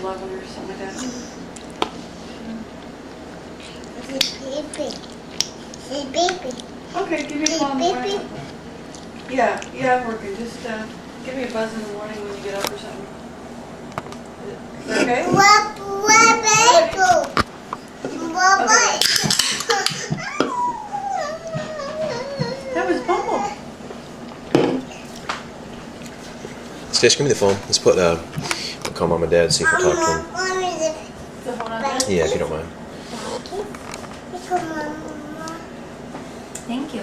11 or something like that. Okay, give me a call in the morning. Yeah, I'm working. Just give me a buzz in the morning when you get up or something. Is that okay? That was Bumble. Fish, give me the phone. Let's put we'll call Mom and Dad, see if we'll talk to them. The phone on there? Yeah, if you don't mind. Thank you.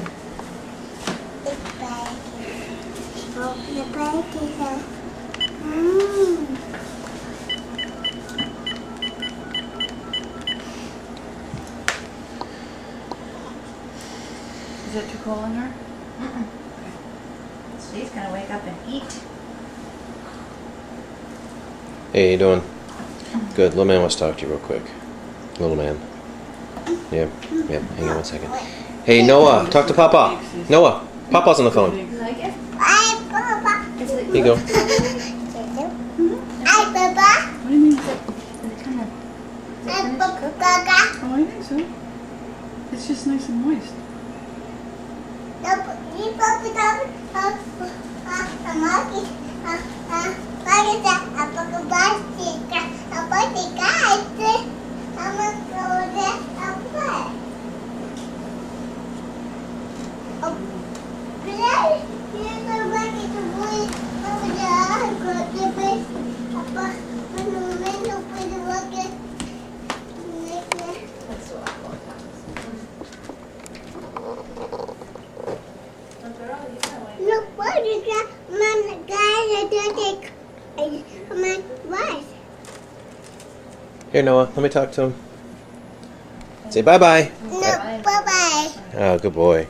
Is that too cold in her? She's gonna wake up and eat. Hey, how you doing? Good. Little man wants to talk to you real quick. Little man. Yep. Hang on 1 second. Hey, Noah, talk to Papa. Noah, Papa's on the phone. You like it? Is it Here you go. What do you mean? Is it kind of finished cooked? Oh, I think so. It's just nice and moist. That's what I want. Here, Noah, let me talk to him. Say bye-bye. Bye. Oh, good boy.